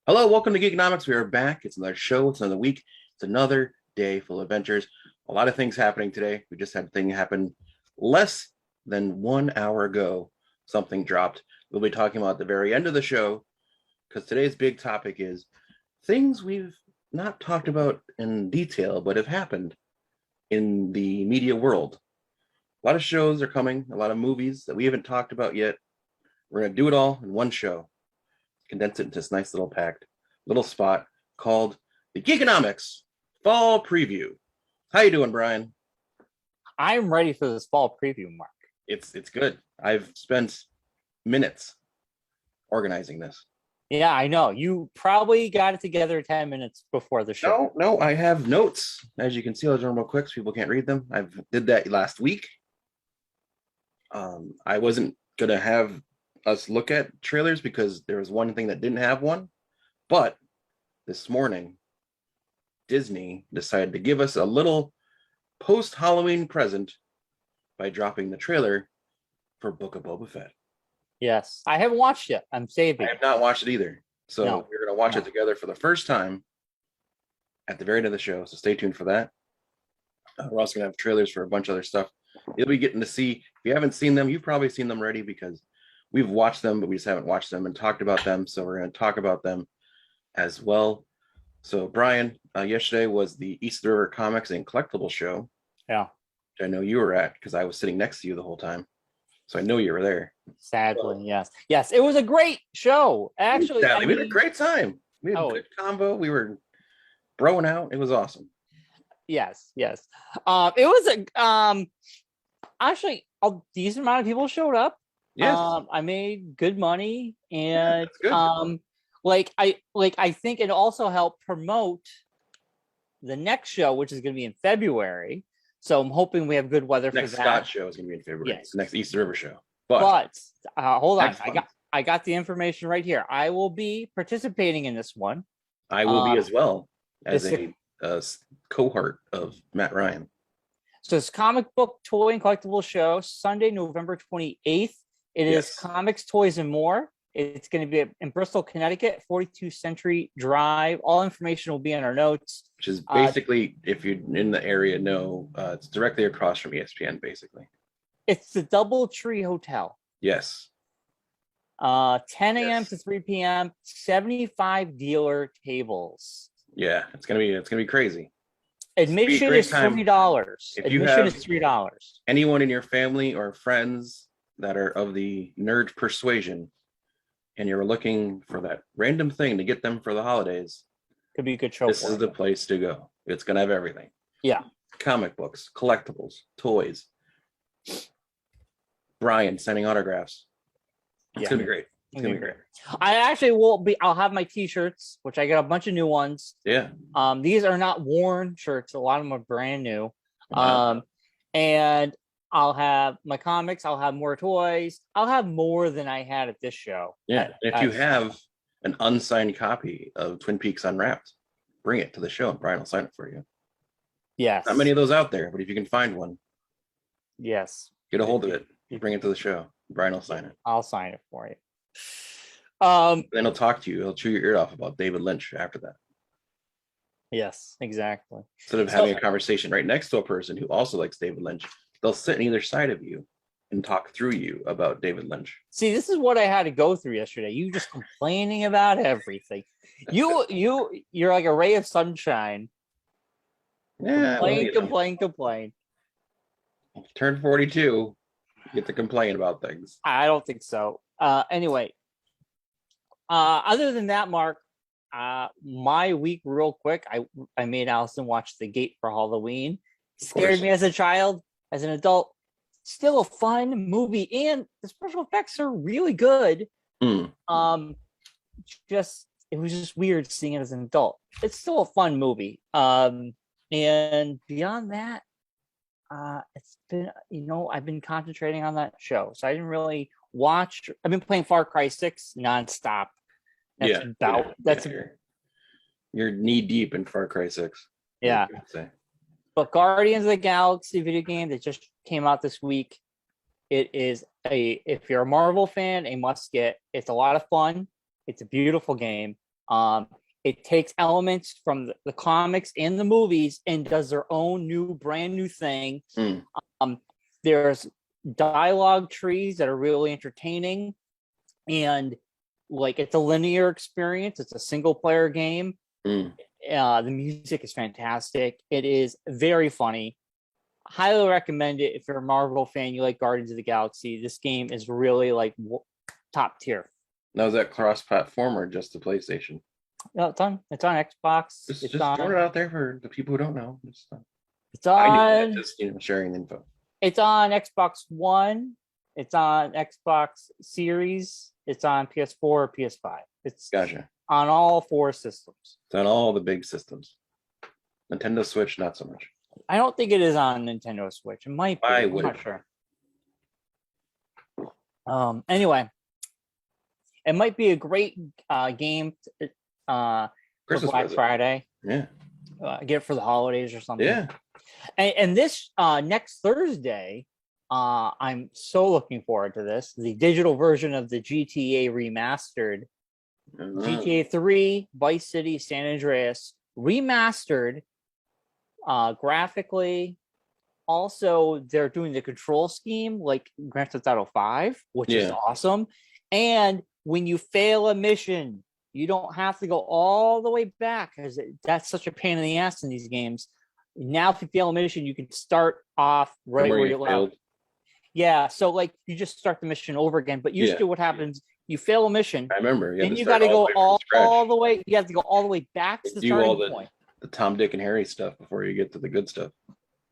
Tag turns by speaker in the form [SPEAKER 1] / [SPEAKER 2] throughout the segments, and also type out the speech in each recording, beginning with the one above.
[SPEAKER 1] Hello, welcome to Geekonomics. We are back. It's another show. It's another week. It's another day full of adventures. A lot of things happening today. We just had a thing happen less than 1 hour ago. Something dropped. We'll be talking about at the very end of the show because today's big topic is things we've not talked about in detail but have happened in the media world. A lot of shows are coming, a lot of movies that we haven't talked about yet. We're going to do it all in one show. Condense it into this nice little packed little spot called the Geekonomics Fall Preview. How you doing, Brian?
[SPEAKER 2] I'm ready for this fall preview, Mark.
[SPEAKER 1] It's good. I've spent minutes organizing this.
[SPEAKER 2] Yeah, I know. You probably got it together 10 minutes before the show.
[SPEAKER 1] No, I have notes. As you can see, I'll real quick so people can't read them. I did that last week. I wasn't going to have us look at trailers because there was one thing that didn't have one. But this morning, Disney decided to give us a little post-Halloween present by dropping the trailer for Book of Boba Fett.
[SPEAKER 2] Yes, I haven't watched it. I'm saving.
[SPEAKER 1] I have not watched it either. So we're going to watch it together for the first time at the very end of the show. So stay tuned for that. We're also going to have trailers for a bunch of other stuff. You'll be getting to see, if you haven't seen them, you've probably seen them already because we've watched them, but we just haven't watched them and talked about them. So we're going to talk about them as well. So Brian, yesterday was the East River Comics and Collectibles show.
[SPEAKER 2] Yeah.
[SPEAKER 1] Which I know you were at because I was sitting next to you the whole time. So I know you were there.
[SPEAKER 2] Sadly, yes. Yes, it was a great show. Actually,
[SPEAKER 1] we had a great time. We had a good combo. We were broing out. It was awesome.
[SPEAKER 2] Yes. It was actually a decent amount of people showed up.
[SPEAKER 1] Yes.
[SPEAKER 2] I made good money, and
[SPEAKER 1] good.
[SPEAKER 2] I think it also helped promote the next show, which is going to be in February. So I'm hoping we have good weather for that.
[SPEAKER 1] Next Scott show is going to be in February.
[SPEAKER 2] Yes.
[SPEAKER 1] It's the next East River show.
[SPEAKER 2] But hold on, I got the information right here. I will be participating in this one.
[SPEAKER 1] I will be as well as a cohort of Matt Ryan.
[SPEAKER 2] So it's comic book, toy, and collectible show Sunday, November 28th. It is Comics, Toys, and More. It's going to be in Bristol, Connecticut, 42 Century Drive. All information will be in our notes.
[SPEAKER 1] Which is basically, if you're in the area, it's directly across from ESPN, basically.
[SPEAKER 2] It's the Doubletree Hotel.
[SPEAKER 1] Yes.
[SPEAKER 2] 10 a.m. to 3 p.m. 75 dealer tables.
[SPEAKER 1] Yeah, it's gonna be crazy.
[SPEAKER 2] Admission is $3. Admission is $3.
[SPEAKER 1] Anyone in your family or friends that are of the nerd persuasion, and you're looking for that random thing to get them for the holidays,
[SPEAKER 2] could be a good show.
[SPEAKER 1] This is the place to go. It's gonna have everything.
[SPEAKER 2] Yeah.
[SPEAKER 1] Comic books, collectibles, toys. Brian sending autographs. It's gonna be great. It's gonna be great.
[SPEAKER 2] I actually will be. I'll have my T-shirts, which I got a bunch of new ones.
[SPEAKER 1] Yeah.
[SPEAKER 2] These are not worn shirts. A lot of them are brand new. And I'll have my comics. I'll have more toys. I'll have more than I had at this show.
[SPEAKER 1] Yeah. If you have an unsigned copy of Twin Peaks Unwrapped, bring it to the show and Brian will sign it for you.
[SPEAKER 2] Yes.
[SPEAKER 1] Not many of those out there, but if you can find one,
[SPEAKER 2] yes,
[SPEAKER 1] get a hold of it. Bring it to the show. Brian will sign it.
[SPEAKER 2] I'll sign it for you.
[SPEAKER 1] Then he'll talk to you. He'll chew your ear off about David Lynch after that.
[SPEAKER 2] Yes, exactly.
[SPEAKER 1] Instead of having a conversation right next to a person who also likes David Lynch, they'll sit on either side of you and talk through you about David Lynch.
[SPEAKER 2] See, this is what I had to go through yesterday. You just complaining about everything. You're like a ray of sunshine.
[SPEAKER 1] Yeah.
[SPEAKER 2] Complain.
[SPEAKER 1] Turn 42, you get to complain about things.
[SPEAKER 2] I don't think so. Anyway, other than that, Mark, my week real quick, I made Allison watch The Gate for Halloween. Scared me as a child. As an adult, still a fun movie, and the special effects are really good. It was just weird seeing it as an adult. It's still a fun movie. And beyond that, it's been, I've been concentrating on that show, so I didn't really watch. I've been playing Far Cry 6 nonstop.
[SPEAKER 1] You're knee deep in Far Cry 6.
[SPEAKER 2] Yeah. But Guardians of the Galaxy video game that just came out this week, it is if you're a Marvel fan, a must get. It's a lot of fun. It's a beautiful game. It takes elements from the comics and the movies and does their own brand new thing. There's dialogue trees that are really entertaining, and like it's a linear experience. It's a single player game. The music is fantastic. It is very funny. Highly recommend it if you're a Marvel fan. You like Guardians of the Galaxy. This game is really like top tier.
[SPEAKER 1] Now, is that cross-platform or just the PlayStation?
[SPEAKER 2] No, it's on Xbox.
[SPEAKER 1] Just throwing it out there for the people who don't know.
[SPEAKER 2] It's on.
[SPEAKER 1] Just sharing info.
[SPEAKER 2] It's on Xbox One. It's on Xbox Series. It's on PS4 or PS5. It's
[SPEAKER 1] Gotcha.
[SPEAKER 2] On all 4 systems.
[SPEAKER 1] It's on all the big systems. Nintendo Switch, not so much.
[SPEAKER 2] I don't think it is on Nintendo Switch. It might be. I'm not sure. Anyway, it might be a great game for Black Friday.
[SPEAKER 1] Yeah.
[SPEAKER 2] Get it for the holidays or something.
[SPEAKER 1] Yeah.
[SPEAKER 2] And this next Thursday, I'm so looking forward to this. The digital version of the GTA remastered. GTA 3, Vice City, San Andreas, remastered graphically. Also, they're doing the control scheme like Grand Theft Auto 5, which is awesome. And when you fail a mission, you don't have to go all the way back because that's such a pain in the ass in these games. Now, if you fail a mission, you can start off right where you failed. Yeah, so like you just start the mission over again. But usually, what happens? You fail a mission.
[SPEAKER 1] I remember.
[SPEAKER 2] And you got to go all the way. You have to go all the way back to the starting point.
[SPEAKER 1] The Tom, Dick, and Harry stuff before you get to the good stuff.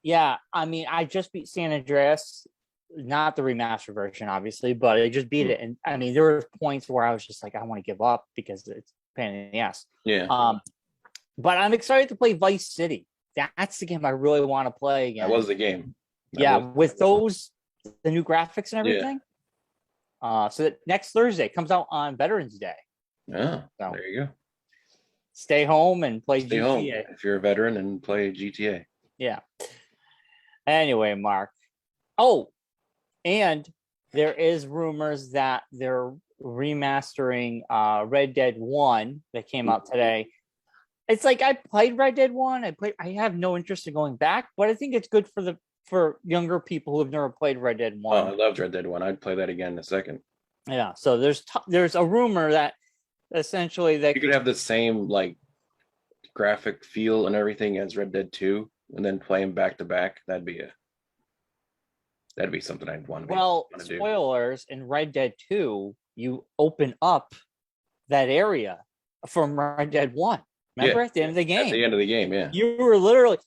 [SPEAKER 2] Yeah, I mean, I just beat San Andreas, not the remastered version, obviously, but I just beat it. And I mean, there were points where I was just like, I want to give up because it's a pain in the ass.
[SPEAKER 1] Yeah.
[SPEAKER 2] But I'm excited to play Vice City. That's the game I really want to play again.
[SPEAKER 1] That was the game.
[SPEAKER 2] With the new graphics and everything. So that next Thursday comes out on Veterans Day.
[SPEAKER 1] Yeah, so there you go.
[SPEAKER 2] Stay home and play GTA.
[SPEAKER 1] Home if you're a veteran and play GTA.
[SPEAKER 2] Yeah. Anyway, Mark. Oh, and there is rumors that they're remastering Red Dead 1 that came out today. It's like I played Red Dead 1. I have no interest in going back, but I think it's good for younger people who have never played Red Dead 1.
[SPEAKER 1] Oh, I loved Red Dead 1. I'd play that again in a second.
[SPEAKER 2] Yeah. So there's a rumor that essentially that
[SPEAKER 1] you could have the same like graphic feel and everything as Red Dead 2 and then play them back to back. That'd be something I'd want to do.
[SPEAKER 2] Well, spoilers, in Red Dead 2, you open up that area from Red Dead 1. Remember at the end of the game?
[SPEAKER 1] At the end of the game, yeah.
[SPEAKER 2] You were literally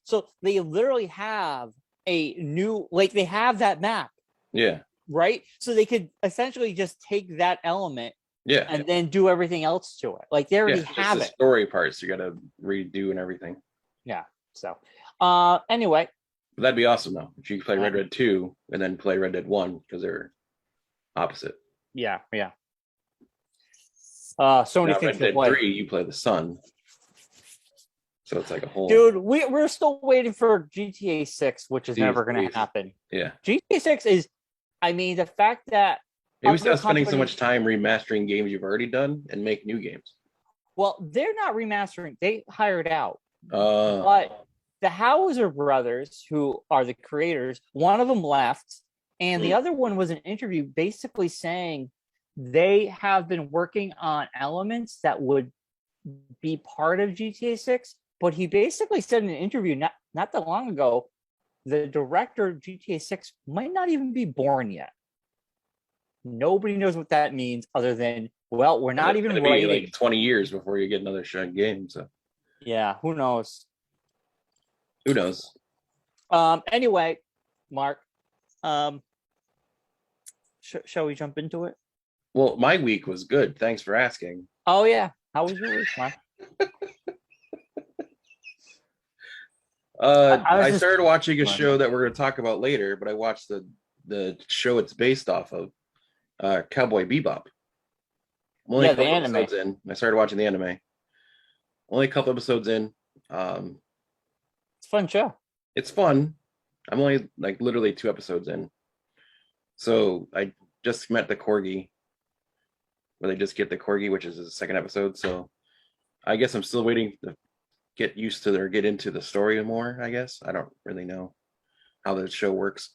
[SPEAKER 2] they literally have a new they have that map.
[SPEAKER 1] Yeah.
[SPEAKER 2] Right? So they could essentially just take that element and then do everything else to it. Like they already have
[SPEAKER 1] the
[SPEAKER 2] it.
[SPEAKER 1] Story parts you gotta redo and everything.
[SPEAKER 2] Yeah. So anyway.
[SPEAKER 1] But that'd be awesome though. If you play Red Dead 2 and then play Red Dead 1 because they're opposite.
[SPEAKER 2] Yeah, yeah. So many things
[SPEAKER 1] Red
[SPEAKER 2] to play.
[SPEAKER 1] Dead 3, you play the sun. So it's like a whole.
[SPEAKER 2] Dude, we're still waiting for GTA 6, which is never going to happen.
[SPEAKER 1] Yeah.
[SPEAKER 2] GTA 6 is, I mean, the fact that.
[SPEAKER 1] Maybe stop spending so much time remastering games you've already done and make new games.
[SPEAKER 2] Well, they're not remastering. They hired out.
[SPEAKER 1] But
[SPEAKER 2] the Hauser brothers, who are the creators, one of them left, and the other one was an interview basically saying they have been working on elements that would be part of GTA 6. But he basically said in an interview not that long ago, the director of GTA 6 might not even be born yet. Nobody knows what that means other than, well, we're not even writing.
[SPEAKER 1] Like 20 years before you get another game. So
[SPEAKER 2] yeah, who knows?
[SPEAKER 1] Who knows?
[SPEAKER 2] Anyway, Mark, shall we jump into it?
[SPEAKER 1] Well, my week was good. Thanks for asking.
[SPEAKER 2] Oh yeah, how was your week, Mark?
[SPEAKER 1] I started watching a show that we're going to talk about later, but I watched the show it's based off of, Cowboy Bebop. I'm only a couple episodes in. I started watching the anime. Only a couple episodes in.
[SPEAKER 2] It's a fun show.
[SPEAKER 1] It's fun. I'm only like literally 2 episodes in. So I just met the corgi. Where they just get the corgi, which is the second episode. So I guess I'm still waiting to get used to or get into the story more. I guess I don't really know how the show works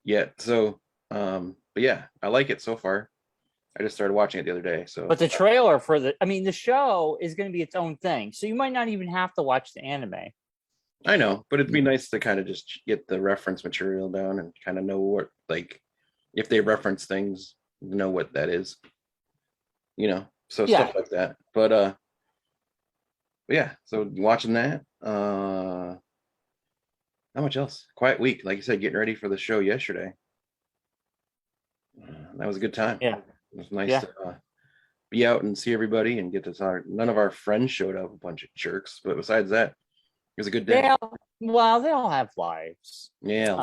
[SPEAKER 1] yet. So, but yeah, I like it so far. I just started watching it the other day. So,
[SPEAKER 2] But the trailer for the show is going to be its own thing. So you might not even have to watch the anime.
[SPEAKER 1] I know, but it'd be nice to kind of just get the reference material down and kind of know what, like, if they reference things, know what that is, so stuff like that. But yeah, so watching that. Not much else. Quiet week, like you said, getting ready for the show yesterday. That was a good time.
[SPEAKER 2] Yeah,
[SPEAKER 1] it was nice to be out and see everybody and get to talk. None of our friends showed up, a bunch of jerks, but besides that, it was a good day.
[SPEAKER 2] they all have lives.
[SPEAKER 1] Yeah,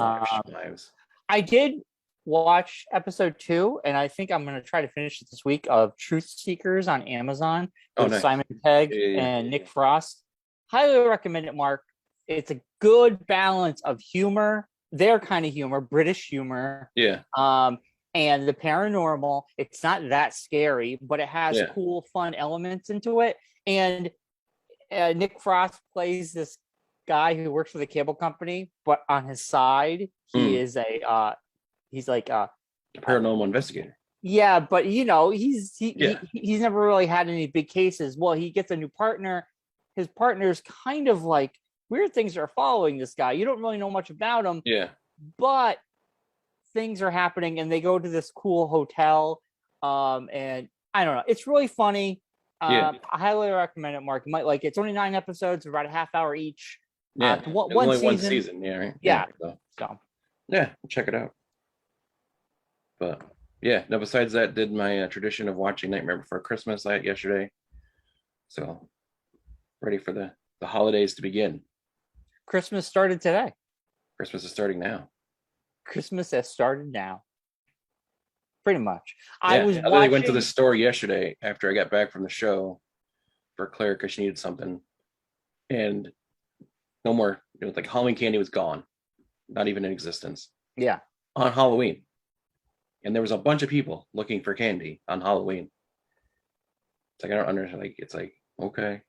[SPEAKER 1] lives.
[SPEAKER 2] I did watch episode 2, and I think I'm going to try to finish it this week, of Truth Seekers on Amazon with
[SPEAKER 1] nice.
[SPEAKER 2] Simon Pegg and Nick Frost. Highly recommend it, Mark. It's a good balance of humor, their kind of humor, British humor.
[SPEAKER 1] Yeah.
[SPEAKER 2] And the paranormal. It's not that scary, but it has cool, fun elements into it. And Nick Frost plays this guy who works for the cable company, but on his side, he is he's like a
[SPEAKER 1] paranormal investigator.
[SPEAKER 2] Yeah, but he's never really had any big cases. Well, he gets a new partner. His partner's kind of like, weird things are following this guy. You don't really know much about him.
[SPEAKER 1] Yeah.
[SPEAKER 2] But things are happening, and they go to this cool hotel. And I don't know. It's really funny. I highly recommend it, Mark. You might like it. It's only 9 episodes, about a half hour each.
[SPEAKER 1] Yeah.
[SPEAKER 2] One
[SPEAKER 1] season. Yeah. Right.
[SPEAKER 2] Yeah.
[SPEAKER 1] So yeah, check it out. But yeah, no, besides that, did my tradition of watching Nightmare Before Christmas yesterday. So ready for the holidays to begin.
[SPEAKER 2] Christmas started today.
[SPEAKER 1] Christmas is starting now.
[SPEAKER 2] Christmas has started now. Pretty much.
[SPEAKER 1] Yeah, I went to the store yesterday after I got back from the show for Claire because she needed something. And no more, like Halloween candy was gone. Not even in existence.
[SPEAKER 2] Yeah.
[SPEAKER 1] On Halloween. And there was a bunch of people looking for candy on Halloween. It's like, I don't understand. Like, it's like, okay.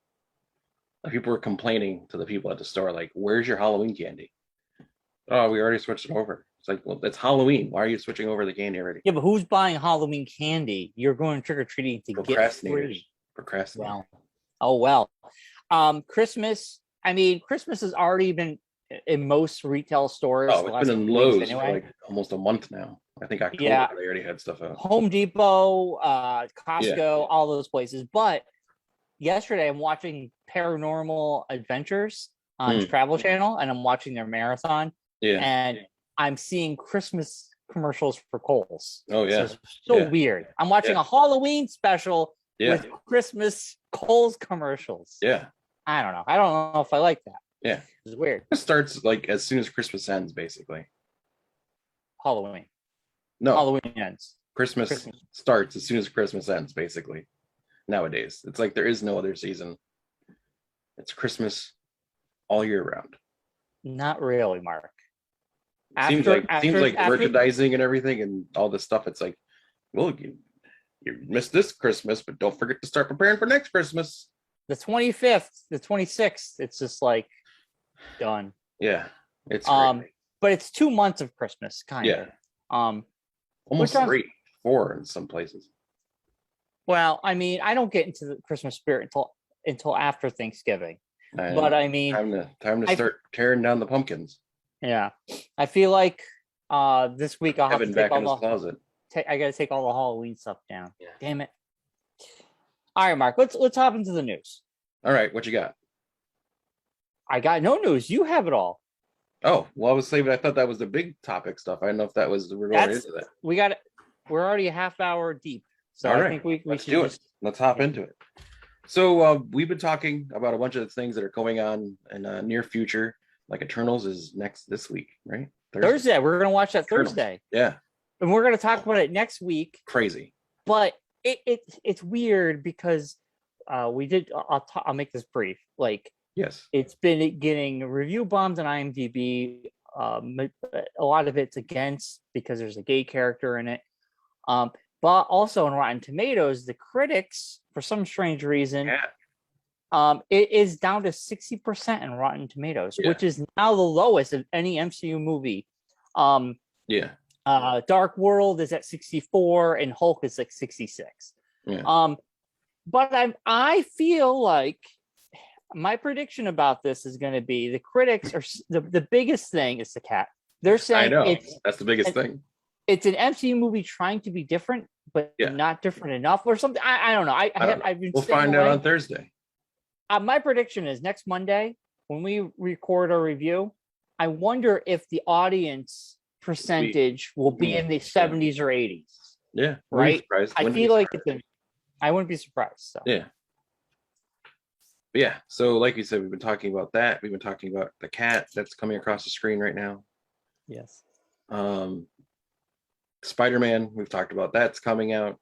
[SPEAKER 1] Like, people were complaining to the people at the store, like, where's your Halloween candy? Oh, we already switched it over. It's like, well, it's Halloween. Why are you switching over the candy already?
[SPEAKER 2] Yeah, but who's buying Halloween candy? You're going trick-or-treating to get free.
[SPEAKER 1] Procrastinators.
[SPEAKER 2] Well. Christmas. I mean, Christmas has already been in most retail stores.
[SPEAKER 1] Oh, it's been in Lowe's for like almost a month now. I think October they already had stuff out.
[SPEAKER 2] Home Depot, Costco, all those places. But yesterday I'm watching Paranormal Adventures on Travel Channel, and I'm watching their marathon.
[SPEAKER 1] Yeah.
[SPEAKER 2] And I'm seeing Christmas commercials for Kohl's.
[SPEAKER 1] Oh yeah.
[SPEAKER 2] So weird. I'm watching a Halloween special with Christmas Kohl's commercials.
[SPEAKER 1] Yeah.
[SPEAKER 2] I don't know if I like that.
[SPEAKER 1] Yeah.
[SPEAKER 2] It's weird.
[SPEAKER 1] It starts like as soon as Christmas ends, basically.
[SPEAKER 2] Halloween.
[SPEAKER 1] No.
[SPEAKER 2] Halloween ends.
[SPEAKER 1] Christmas starts as soon as Christmas ends, basically. Nowadays. It's like there is no other season. It's Christmas all year round.
[SPEAKER 2] Not really, Mark.
[SPEAKER 1] Seems like merchandising and everything and all this stuff. It's like, well, you missed this Christmas, but don't forget to start preparing for next Christmas.
[SPEAKER 2] The 25th, the 26th, it's just like done.
[SPEAKER 1] Yeah, it's crazy.
[SPEAKER 2] But it's 2 months of Christmas, kind of.
[SPEAKER 1] Almost 4 in some places.
[SPEAKER 2] Well, I mean, I don't get into the Christmas spirit until after Thanksgiving. But I mean,
[SPEAKER 1] time to start tearing down the pumpkins.
[SPEAKER 2] Yeah, I feel like this week I'll have to take
[SPEAKER 1] all the closet.
[SPEAKER 2] I got to take all the Halloween stuff down. Yeah. Damn it! All right, Mark. Let's hop into the news.
[SPEAKER 1] All right, what you got?
[SPEAKER 2] I got no news. You have it all.
[SPEAKER 1] Oh well, I was saving. I thought that was the big topic stuff. I don't know if that was we're going into that.
[SPEAKER 2] We got it. We're already a half hour deep, so I think we should
[SPEAKER 1] do it. Let's hop into it. So we've been talking about a bunch of things that are going on in the near future. Like Eternals is this week, right?
[SPEAKER 2] Thursday. We're going to watch that
[SPEAKER 1] Eternals.
[SPEAKER 2] Thursday.
[SPEAKER 1] Yeah.
[SPEAKER 2] And we're going to talk about it next week.
[SPEAKER 1] Crazy.
[SPEAKER 2] But it's weird because we did. I'll make this brief. Like,
[SPEAKER 1] yes, it's
[SPEAKER 2] been getting review bombs on IMDb. A lot of it's against because there's a gay character in it. But also on Rotten Tomatoes, the critics, for some strange reason, It is down to 60% in Rotten Tomatoes,
[SPEAKER 1] Yeah.
[SPEAKER 2] which is now the lowest of any MCU movie.
[SPEAKER 1] Yeah.
[SPEAKER 2] Dark World is at 64 and Hulk is like 66.
[SPEAKER 1] Yeah.
[SPEAKER 2] But I feel like my prediction about this is going to be the critics are the biggest thing is the cat. They're saying
[SPEAKER 1] that's the biggest thing.
[SPEAKER 2] It's an MCU movie trying to be different, but not different enough or something. I don't know. I've been
[SPEAKER 1] we'll find out on Thursday.
[SPEAKER 2] My prediction is next Monday when we record our review, I wonder if the audience percentage will be in the 70s or 80s.
[SPEAKER 1] Yeah.
[SPEAKER 2] Right. I feel like I wouldn't be surprised. So.
[SPEAKER 1] Yeah. But yeah. So like you said, we've been talking about that. We've been talking about the cat that's coming across the screen right now.
[SPEAKER 2] Yes.
[SPEAKER 1] Spider-Man, we've talked about that's coming out.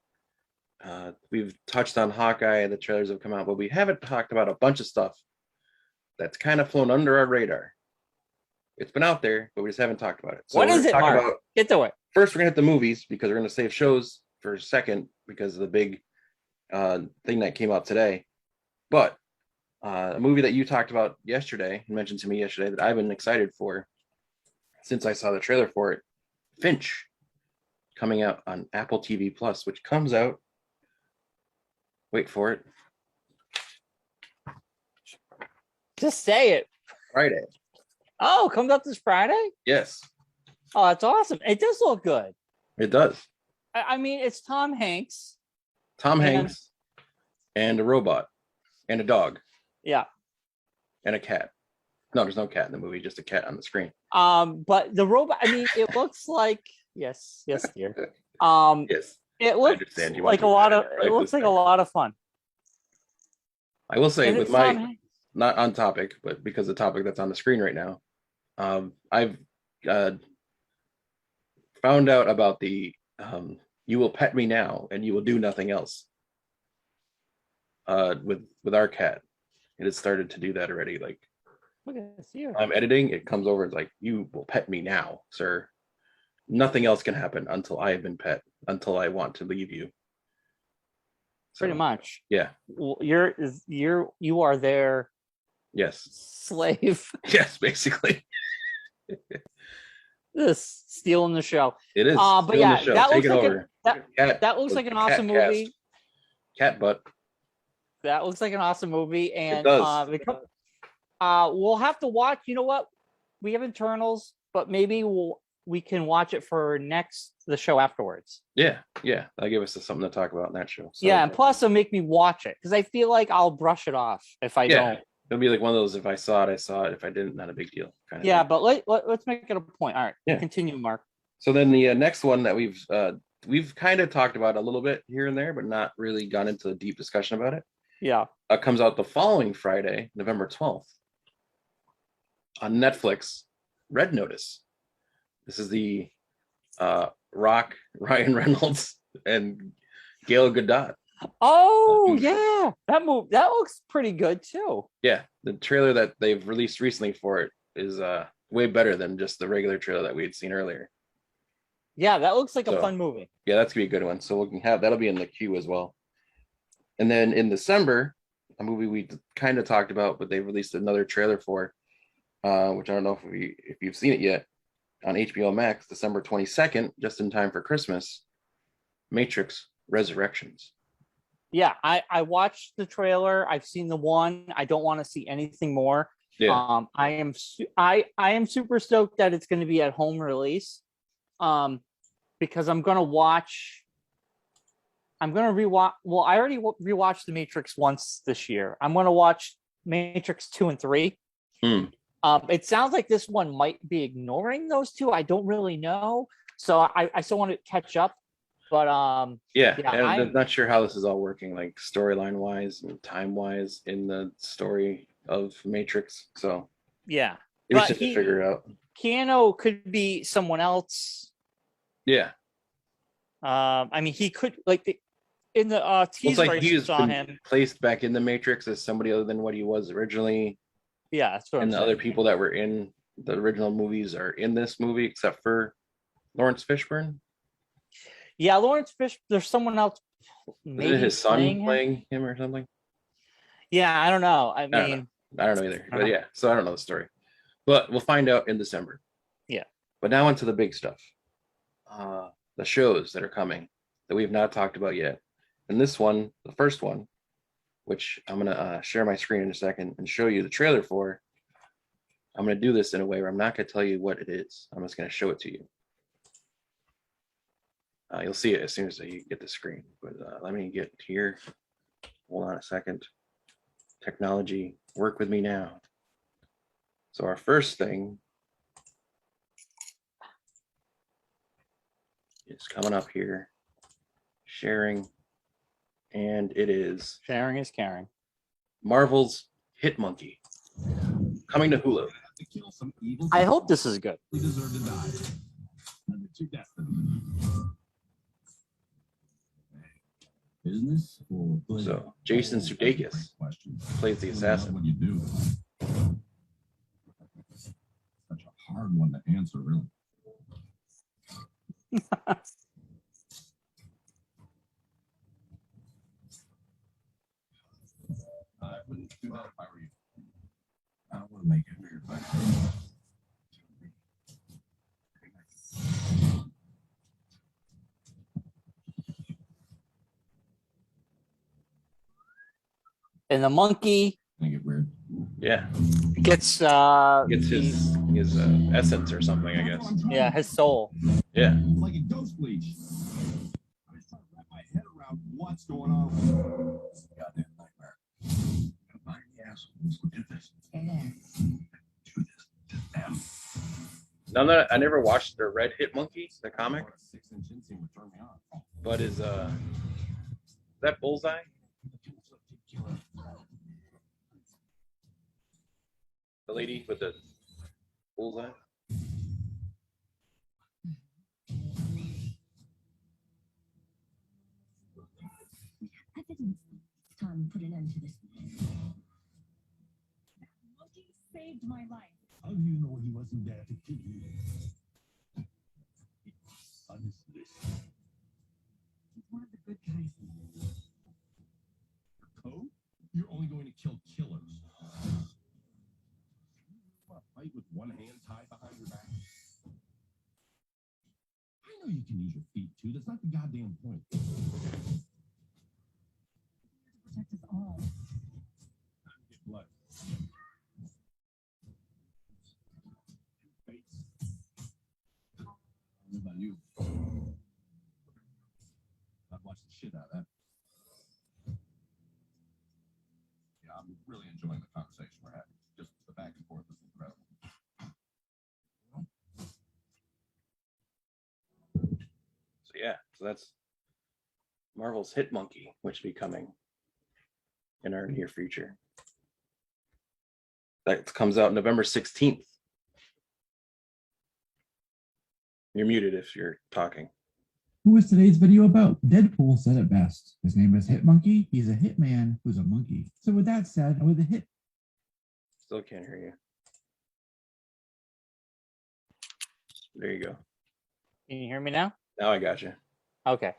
[SPEAKER 1] We've touched on Hawkeye, the trailers have come out, but we haven't talked about a bunch of stuff that's kind of flown under our radar. It's been out there, but we just haven't talked about it. So
[SPEAKER 2] what is it, Mark? Get to it.
[SPEAKER 1] First, we're gonna hit the movies because we're gonna save shows for a second because of the big thing that came out today. But a movie that you talked about yesterday, you mentioned to me yesterday that I've been excited for since I saw the trailer for it, Finch, coming out on Apple TV Plus, which comes out. Wait for it.
[SPEAKER 2] Just say it.
[SPEAKER 1] Friday.
[SPEAKER 2] Oh, comes out this Friday?
[SPEAKER 1] Yes.
[SPEAKER 2] Oh, that's awesome. It does look good.
[SPEAKER 1] It does.
[SPEAKER 2] I mean, it's Tom Hanks.
[SPEAKER 1] Hanks and a robot and a dog.
[SPEAKER 2] Yeah.
[SPEAKER 1] And a cat. No, there's no cat in the movie, just a cat on the screen.
[SPEAKER 2] But the robot, I mean, it looks like yes, dear.
[SPEAKER 1] Yes.
[SPEAKER 2] It looks like a lot of fun.
[SPEAKER 1] I will say with my not on topic, but because the topic that's on the screen right now, I've found out about the "You will pet me now and you will do nothing else" with our cat. It has started to do that already. Like,
[SPEAKER 2] look at this here.
[SPEAKER 1] I'm editing, it comes over. It's like, "You will pet me now, sir. Nothing else can happen until I have been pet. Until I want to leave you." So,
[SPEAKER 2] pretty much.
[SPEAKER 1] Yeah.
[SPEAKER 2] Well, you are their
[SPEAKER 1] slave. Yes, basically.
[SPEAKER 2] This stealing the show.
[SPEAKER 1] It is.
[SPEAKER 2] But yeah, that looks like
[SPEAKER 1] that
[SPEAKER 2] looks like an awesome movie.
[SPEAKER 1] Cat butt.
[SPEAKER 2] That looks like an awesome movie, and
[SPEAKER 1] it does.
[SPEAKER 2] We'll have to watch. You know what? We have internals, but maybe we can watch it for the show afterwards.
[SPEAKER 1] Yeah, that'll give us something to talk about in that show. So,
[SPEAKER 2] yeah, and plus it'll make me watch it because I feel like I'll brush it off if I don't.
[SPEAKER 1] It'll be like one of those, if I saw it, I saw it. If I didn't, not a big deal.
[SPEAKER 2] Kind of thing. But let's make it a point. All right, continue, Mark.
[SPEAKER 1] So then the next one that we've kind of talked about a little bit here and there, but not really gone into a deep discussion about it.
[SPEAKER 2] Yeah.
[SPEAKER 1] Comes out the following Friday, November 12th on Netflix, Red Notice. This is the Rock, Ryan Reynolds, and Gail Gadot.
[SPEAKER 2] Oh, yeah. That looks pretty good too.
[SPEAKER 1] Yeah. The trailer that they've released recently for it is way better than just the regular trailer that we had seen earlier.
[SPEAKER 2] Yeah, that looks like a fun movie.
[SPEAKER 1] Yeah, that's gonna be a good one. So we can have that'll be in the queue as well. And then in December, a movie we kind of talked about, but they released another trailer for, which I don't know if you've seen it yet, on HBO Max, December 22nd, just in time for Christmas. Matrix Resurrections.
[SPEAKER 2] Yeah, I watched the trailer. I've seen the one. I don't want to see anything more.
[SPEAKER 1] Yeah.
[SPEAKER 2] I am super stoked that it's going to be at home release. Because I'm going to rewatch. Well, I already rewatched The Matrix once this year. I'm going to watch Matrix 2 and 3. It sounds like this one might be ignoring those two. I don't really know. So I still want to catch up. But I'm not sure how this is all working, like storyline wise and time wise in the story of Matrix. So yeah,
[SPEAKER 1] it's just to figure it out.
[SPEAKER 2] Keanu could be someone else.
[SPEAKER 1] Yeah.
[SPEAKER 2] I mean, he could in the teaser
[SPEAKER 1] like he
[SPEAKER 2] saw him
[SPEAKER 1] placed back in the Matrix as somebody other than what he was originally.
[SPEAKER 2] Yeah, that's what
[SPEAKER 1] and the other people that were in the original movies are in this movie, except for Lawrence Fishburne.
[SPEAKER 2] Yeah, Lawrence Fishburne. There's someone else.
[SPEAKER 1] Maybe his son playing him or something.
[SPEAKER 2] Yeah, I don't know. I
[SPEAKER 1] I don't know.
[SPEAKER 2] mean,
[SPEAKER 1] I don't know either.
[SPEAKER 2] I don't
[SPEAKER 1] But
[SPEAKER 2] know.
[SPEAKER 1] yeah, so I don't know the story. But we'll find out in December.
[SPEAKER 2] Yeah.
[SPEAKER 1] But now into the big stuff. The shows that are coming that we've not talked about yet. And this one, the first one, which I'm gonna share my screen in a second and show you the trailer for. I'm gonna do this in a way where I'm not gonna tell you what it is. I'm just gonna show it to you. You'll see it as soon as you get the screen. But let me get here. Hold on a second. Technology, work with me now. So our first thing is coming up here, sharing, and it is
[SPEAKER 2] Sharing is caring.
[SPEAKER 1] Marvel's Hit Monkey coming to Hulu.
[SPEAKER 2] I hope this is good.
[SPEAKER 1] So Jason Sudeikis plays the assassin.
[SPEAKER 3] What you do. Such a hard one to answer, really. I wouldn't do that if I were you. I don't want to make it weird, but
[SPEAKER 2] And the monkey
[SPEAKER 3] make it weird.
[SPEAKER 1] Yeah,
[SPEAKER 2] gets
[SPEAKER 1] gets his essence or something, I guess.
[SPEAKER 2] yeah, his soul.
[SPEAKER 1] Yeah.
[SPEAKER 3] It's like a ghost bleach. I'm just trying to wrap my head around what's going on. It's a goddamn nightmare. Gotta find the assholes who did this. Do this to them.
[SPEAKER 1] Now I never watched the Red Hit Monkey, the comic,
[SPEAKER 3] 6-inch inseam would turn me on.
[SPEAKER 1] but is that Bullseye? The lady with the bullseye?
[SPEAKER 4] Evidence. It's time to put an end to this. That monkey saved my life.
[SPEAKER 3] How do you know he wasn't there to kill you? Honestly.
[SPEAKER 4] He's one of the good guys.
[SPEAKER 3] Code? You're only going to kill killers. You want to fight with one hand tied behind your back? I know you can use your feet too. That's not the goddamn point.
[SPEAKER 4] He's here to protect us all.
[SPEAKER 3] Time to get blood. Face. What about you? I'd watch the shit out of that. Yeah, I'm really enjoying the conversation we're having. Just the back and forth is incredible.
[SPEAKER 1] So yeah, so that's Marvel's Hit Monkey, which will be coming in our near future. That comes out November 16th. You're muted if you're talking.
[SPEAKER 5] Who is today's video about? Deadpool said it best. His name is Hit Monkey. He's a hitman who's a monkey. So with that said, with the hit.
[SPEAKER 1] Still can't hear you. There you go.
[SPEAKER 2] Can you hear me now?
[SPEAKER 1] Now I got you.
[SPEAKER 2] Okay.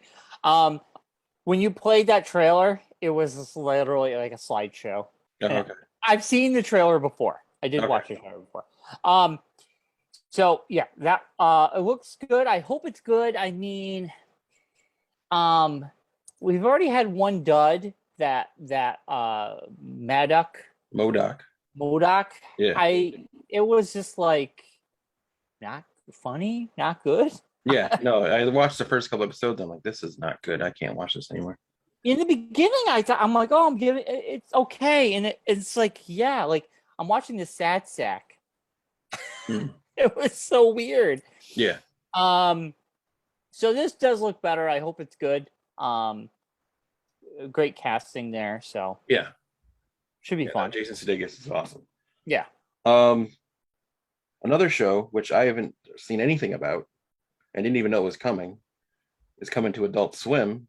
[SPEAKER 2] When you played that trailer, it was just literally like a slideshow.
[SPEAKER 1] Oh,
[SPEAKER 2] Yeah.
[SPEAKER 1] okay.
[SPEAKER 2] I've seen the trailer before. I did
[SPEAKER 1] Okay.
[SPEAKER 2] watch the trailer before. So yeah, that it looks good. I hope it's good. I mean, we've already had one dud that Modoc.
[SPEAKER 1] Yeah.
[SPEAKER 2] It was just like not funny, not good.
[SPEAKER 1] Yeah. No, I watched the first couple episodes. I'm like, this is not good. I can't watch this anymore.
[SPEAKER 2] In the beginning, I'm like, oh, I'm giving it's okay, and it's like, yeah, like I'm watching the Sad Sack.
[SPEAKER 1] Hmm.
[SPEAKER 2] It was so weird.
[SPEAKER 1] Yeah.
[SPEAKER 2] So this does look better. I hope it's good. Great casting there, so
[SPEAKER 1] Yeah.
[SPEAKER 2] should be
[SPEAKER 1] Yeah,
[SPEAKER 2] fun.
[SPEAKER 1] Jason Sudeikis is awesome.
[SPEAKER 2] Yeah.
[SPEAKER 1] Another show which I haven't seen anything about and didn't even know was coming is coming to Adult Swim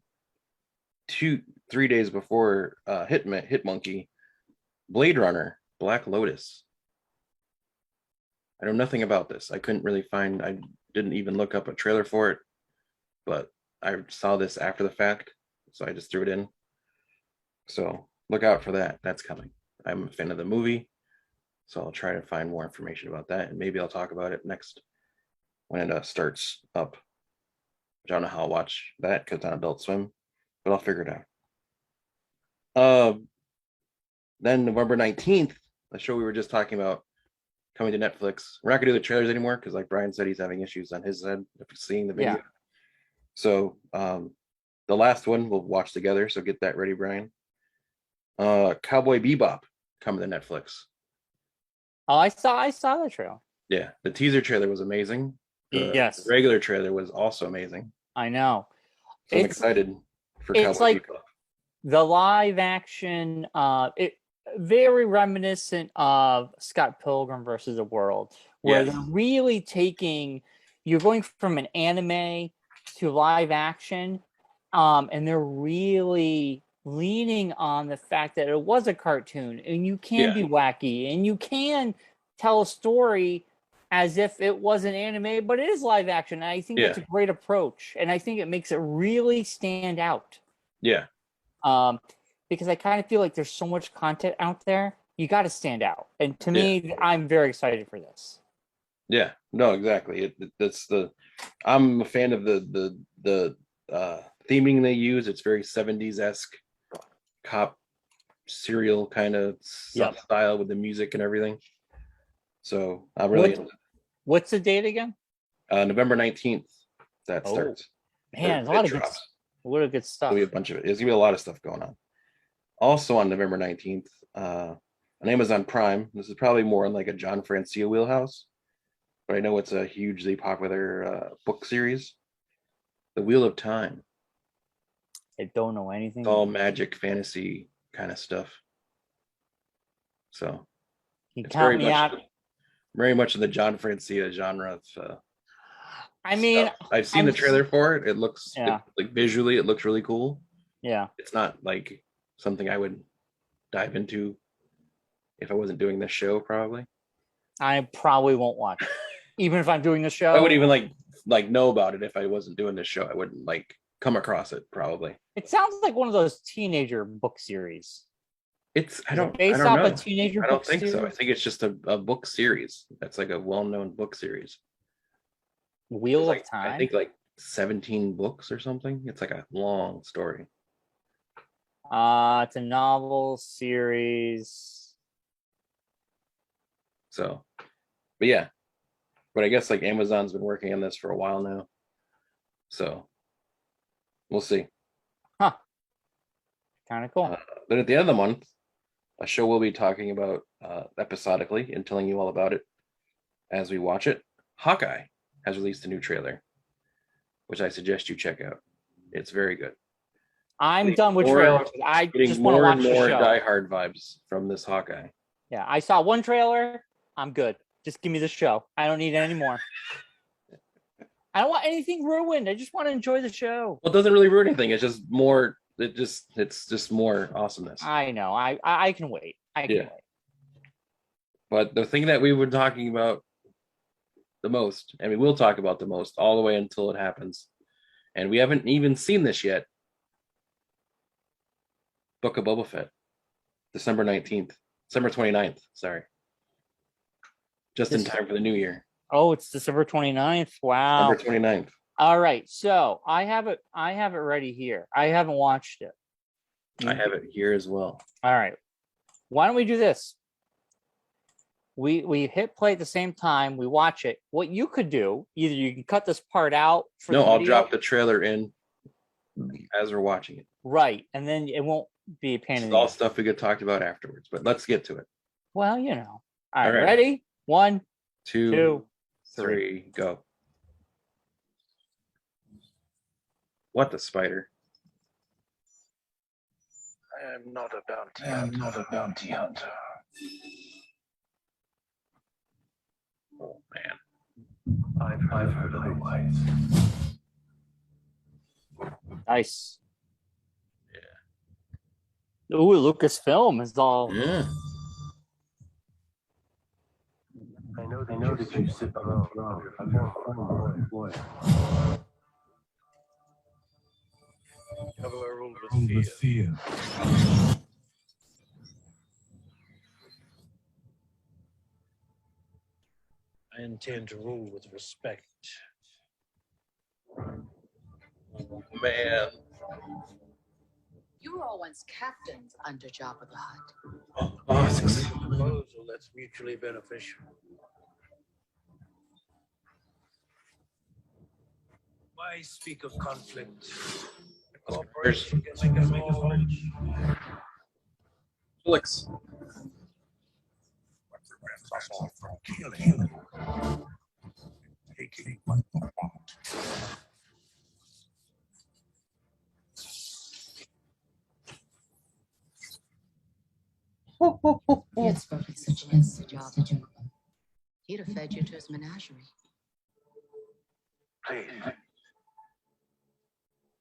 [SPEAKER 1] 3 days before Hit Monkey. Blade Runner Black Lotus. I know nothing about this. I couldn't really find. I didn't even look up a trailer for it, but I saw this after the fact, so I just threw it in. So look out for that. That's coming. I'm a fan of the movie, so I'll try to find more information about that, and maybe I'll talk about it next when it starts up. I don't know how I'll watch that because it's on Adult Swim, but I'll figure it out. Then November 19th, the show we were just talking about coming to Netflix. We're not gonna do the trailers anymore because, like Brian said, he's having issues on his end if you're seeing the video.
[SPEAKER 2] Yeah.
[SPEAKER 1] So the last one we'll watch together. So get that ready, Brian. Cowboy Bebop coming to Netflix.
[SPEAKER 2] Oh, I saw the trailer.
[SPEAKER 1] Yeah, the teaser trailer was amazing. The
[SPEAKER 2] Yes.
[SPEAKER 1] regular trailer was also amazing.
[SPEAKER 2] I know.
[SPEAKER 1] So I'm
[SPEAKER 2] It's-
[SPEAKER 1] excited for
[SPEAKER 2] it's
[SPEAKER 1] Cowboy
[SPEAKER 2] like-
[SPEAKER 1] Bebop.
[SPEAKER 2] The live action, it very reminiscent of Scott Pilgrim versus the World, where
[SPEAKER 1] Yes.
[SPEAKER 2] they're really you're going from an anime to live action, and they're really leaning on the fact that it was a cartoon, and you can be wacky, and you can tell a story as if it was an anime, but it is live action. And I think that's a great approach, and I think it makes it really stand out.
[SPEAKER 1] Yeah.
[SPEAKER 2] Because I kind of feel like there's so much content out there, you got to stand out. And to me, I'm very excited for this.
[SPEAKER 1] Yeah, no, exactly. I'm a fan of the theming they use. It's very 70s-esque cop serial kind of style with the music and everything. So I'm really
[SPEAKER 2] What's the date again?
[SPEAKER 1] November 19th. That starts.
[SPEAKER 2] Man, a
[SPEAKER 1] It
[SPEAKER 2] lot of
[SPEAKER 1] drops.
[SPEAKER 2] good stuff.
[SPEAKER 1] There'll be a bunch of it. There's gonna be a lot of stuff going on. Also on November 19th, on Amazon Prime. This is probably more in like a John Francia wheelhouse, but I know it's a hugely popular book series. The Wheel of Time.
[SPEAKER 2] I don't know anything.
[SPEAKER 1] It's all magic fantasy kind of stuff. So
[SPEAKER 2] You
[SPEAKER 1] it's
[SPEAKER 2] count me out.
[SPEAKER 1] very much in the John Francia genre of
[SPEAKER 2] I mean,
[SPEAKER 1] stuff. I've seen the trailer for it. It looks like visually it looks really cool.
[SPEAKER 2] Yeah.
[SPEAKER 1] It's not like something I would dive into if I wasn't doing this show, probably.
[SPEAKER 2] I probably won't watch it. Even if I'm doing the show.
[SPEAKER 1] I wouldn't even like know about it if I wasn't doing this show. I wouldn't like come across it probably.
[SPEAKER 2] It sounds like one of those teenager book series.
[SPEAKER 1] I don't
[SPEAKER 2] based
[SPEAKER 1] know.
[SPEAKER 2] off a teenager
[SPEAKER 1] I don't
[SPEAKER 2] book
[SPEAKER 1] think so. I
[SPEAKER 2] series?
[SPEAKER 1] think it's just a book series. That's like a well-known book series.
[SPEAKER 2] Wheel
[SPEAKER 1] It's
[SPEAKER 2] of Time.
[SPEAKER 1] I think like 17 books or something. It's like a long story.
[SPEAKER 2] It's a novel series.
[SPEAKER 1] So, but yeah. But I guess like Amazon's been working on this for a while now. So we'll see.
[SPEAKER 2] Huh. Kind of cool.
[SPEAKER 1] Then at the end of the month, a show we'll be talking about episodically and telling you all about it as we watch it. Hawkeye has released a new trailer, which I suggest you check out. It's very good.
[SPEAKER 2] I'm done with trailers. I just want to watch the
[SPEAKER 1] more
[SPEAKER 2] show.
[SPEAKER 1] Die Hard vibes from this Hawkeye.
[SPEAKER 2] Yeah, I saw one trailer. I'm good. Just give me the show. I don't need any more. I don't want anything ruined. I just want to enjoy the show.
[SPEAKER 1] Well, it doesn't really ruin anything. It's just more. It's just more awesomeness.
[SPEAKER 2] I know. I can wait. I can wait.
[SPEAKER 1] But the thing that we were talking about the most, and we will talk about the most all the way until it happens, and we haven't even seen this yet. Book of Boba Fett, December 29th, sorry. Just in time for the new year.
[SPEAKER 2] Oh, it's December 29th. Wow.
[SPEAKER 1] December 29th.
[SPEAKER 2] All right. So I have it ready here. I haven't watched it.
[SPEAKER 1] I have it here as well.
[SPEAKER 2] All right. Why don't we do this? We hit play at the same time. We watch it. What you could do, either you can cut this part out.
[SPEAKER 1] I'll drop the trailer in as we're watching it.
[SPEAKER 2] Right. And then it won't be a pain in
[SPEAKER 1] It's
[SPEAKER 2] the
[SPEAKER 1] all
[SPEAKER 2] ass.
[SPEAKER 1] stuff we could talk about afterwards, but let's get to it.
[SPEAKER 2] Well, you know. All right.
[SPEAKER 1] right.
[SPEAKER 2] Ready? 1,
[SPEAKER 1] 2,
[SPEAKER 2] 2,
[SPEAKER 1] 3, go. What the spider?
[SPEAKER 6] I am not a bounty hunter.
[SPEAKER 1] Oh man.
[SPEAKER 6] I've heard otherwise.
[SPEAKER 2] Nice. Yeah. Ooh, Lucasfilm is all.
[SPEAKER 1] Yeah.
[SPEAKER 6] I know that you sit alone. Cover our room with fear. I intend to rule with respect.
[SPEAKER 1] Man.
[SPEAKER 7] You were all once captains under Jabba the Hutt.
[SPEAKER 1] Oh,
[SPEAKER 6] Make a proposal that's mutually beneficial. Why speak of conflict? The corporation can make us all rich.
[SPEAKER 1] Felix.
[SPEAKER 3] What prevents us all from killing? Taking what we want.
[SPEAKER 7] He had spoken such hints to Jabba. He'd have fed you to his menagerie.
[SPEAKER 6] Please.